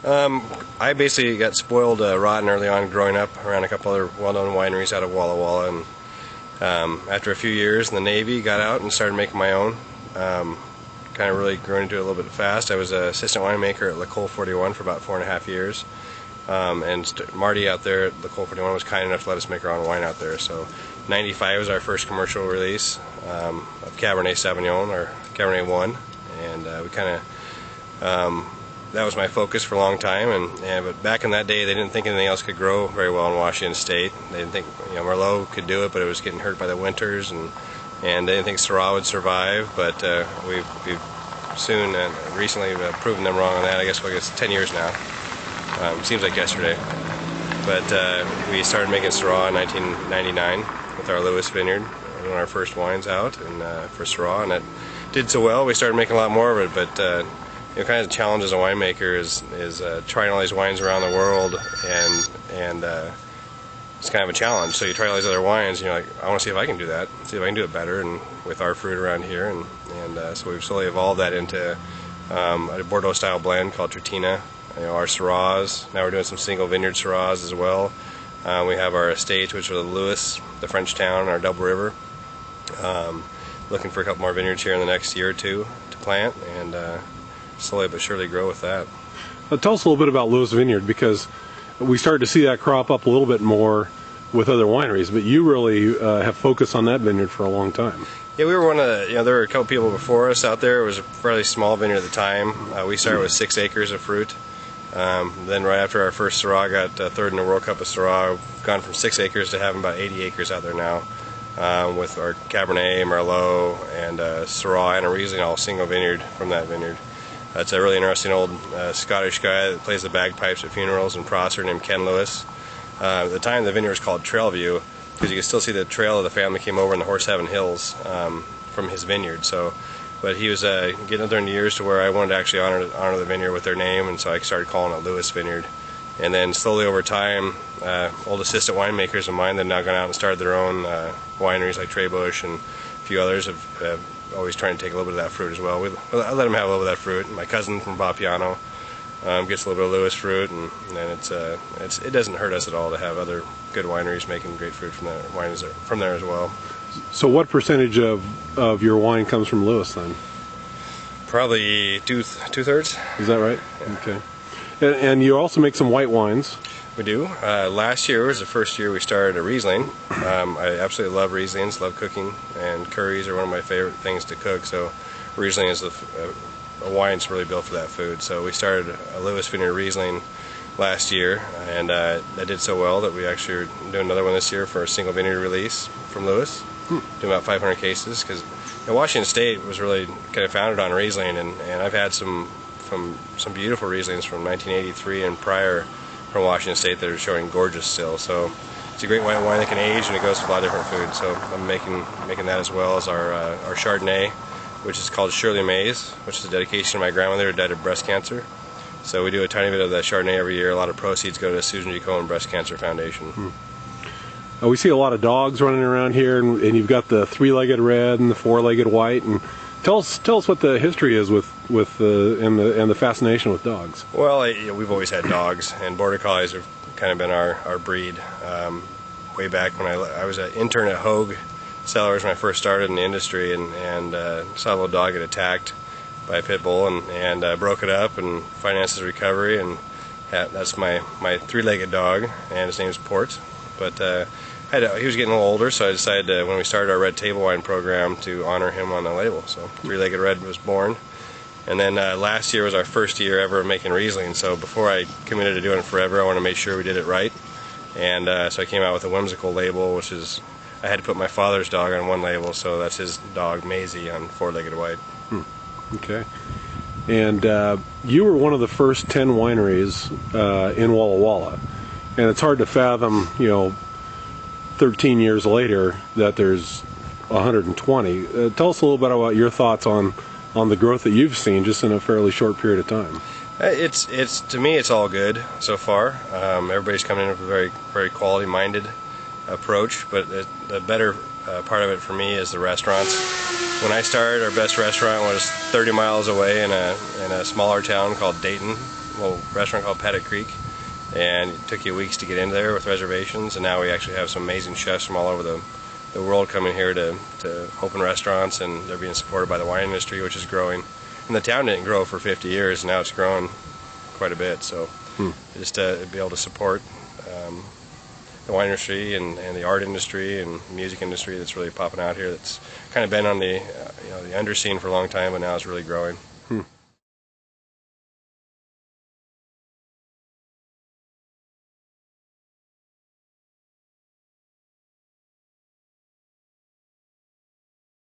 I basically got spoiled rotten early on growing up around a couple other well-known wineries out of Walla Walla, and after a few years in the Navy, got out and started making my own. Kind of really grew into it a little bit fast. I was an assistant winemaker at L'Ecole 41 for about 4.5 years. Marty out there at L'Ecole 41 was kind enough to let us make our own wine out there. So 95 was our first commercial release of Cabernet Sauvignon, or Cabernet 1, and we kind of that was my focus for a long time. But back in that day, they didn't think anything else could grow very well in Washington State. They didn't think Merlot could do it, but it was getting hurt by the winters, and they didn't think Syrah would survive. But we've soon and recently proven them wrong on that. I guess 10 years now. Seems like yesterday. But we started making Syrah in 1999 with our Lewis vineyard, one of our first wines out, and for Syrah, and it did so well. We started making a lot more of it, but kind of the challenge as a winemaker is trying all these wines around the world, and it's kind of a challenge. So you try all these other wines, and you're like, I want to see if I can do that, see if I can do it better, and with our fruit around here, and so we've slowly evolved that into a Bordeaux style blend called Tritina. Our Syrahs. Now we're doing some single vineyard Syrahs as well. We have our estate, which was Lewis, the French town, our Double River. Looking for a couple more vineyards here in the next year or two to plant, and slowly but surely grow with that. Tell us a little bit about Lewis Vineyard, because we started to see that crop up a little bit more with other wineries, but you really have focused on that vineyard for a long time. Yeah, we were one of the, there were a couple people before us out there. It was a fairly small vineyard at the time. We started with 6 acres of fruit. Then right after our first Syrah got third in the World Cup of Syrah, we've gone from 6 acres to having about 80 acres out there now, with our Cabernet, Merlot, and Syrah and a Riesling, all single vineyard from that vineyard. It's a really interesting old Scottish guy that plays the bagpipes at funerals in Prosser named Ken Lewis. At the time the vineyard was called Trailview, because you can still see the trail of the family came over in the Horsehaven Hills from his vineyard. But he was getting up there in the years to where I wanted to actually honor the vineyard with their name, and so I started calling it Lewis Vineyard. And then slowly over time, old assistant winemakers of mine that have now gone out and started their own wineries like Trebuch and a few others have always trying to take a little bit of that fruit as well. I let them have a little bit of that fruit. My cousin from Vapiano gets a little bit of Lewis fruit, and it doesn't hurt us at all to have other good wineries making great fruit from the wines from there as well. So what percentage of your wine comes from Lewis then? Probably two-thirds. Is that right? Yeah. Okay. And you also make some white wines. We do. Last year was the first year we started a Riesling. I absolutely love Rieslings, love cooking, and curries are one of my favorite things to cook. So Riesling is a wine that's really built for that food. So we started a Lewis Vineyard Riesling last year, and that did so well that we actually are doing another one this year for a single vineyard release from Lewis. Doing about 500 cases, because Washington State was really kind of founded on Riesling, and I've had some beautiful Rieslings from 1983 and prior from Washington State that are showing gorgeous still. So it's a great white wine that can age, and it goes with a lot of different foods. So I'm making that as well as our Chardonnay, which is called Shirley Mays, which is a dedication to my grandmother who died of breast cancer. So we do a tiny bit of that Chardonnay every year. A lot of proceeds go to the Susan G. Komen Breast Cancer Foundation. We see a lot of dogs running around here, and you've got the 3-legged red and the 4-legged white. And tell us what the history is with the fascination with dogs. Well, we've always had dogs, and Border Collies have kind of been our breed. Way back when I was an intern at Hogue Cellars when I first started in the industry, and saw a little dog get attacked by a pit bull, and broke it up and financed his recovery, and that's my 3-legged dog, and his name's Port. But he was getting a little older, so I decided when we started our red table wine program to honor him on the label. So 3-legged red was born. And then last year was our first year ever making Riesling, so before I committed to doing it forever, I wanted to make sure we did it right. And so I came out with a whimsical label, which is, I had to put my father's dog on one label, so that's his dog, Maisie, on 4-legged white. Okay. And you were one of the first 10 wineries in Walla Walla. And it's hard to fathom, 13 years later, that there's 120. Tell us a little bit about your thoughts on the growth that you've seen just in a fairly short period of time. It's to me, it's all good so far. Everybody's coming in with a very, very quality-minded approach, but the better part of it for me is the restaurants. When I started, our best restaurant was 30 miles away in a smaller town called Dayton, little restaurant called Paddock Creek, and it took you weeks to get into there with reservations, and now we actually have some amazing chefs from all over the world coming here to open restaurants, and they're being supported by the wine industry, which is growing. And the town didn't grow for 50 years, and now it's grown quite a bit. So just to be able to support the wine industry and the art industry and music industry that's really popping out here, that's kind of been on the the underscene for a long time, but now it's really growing.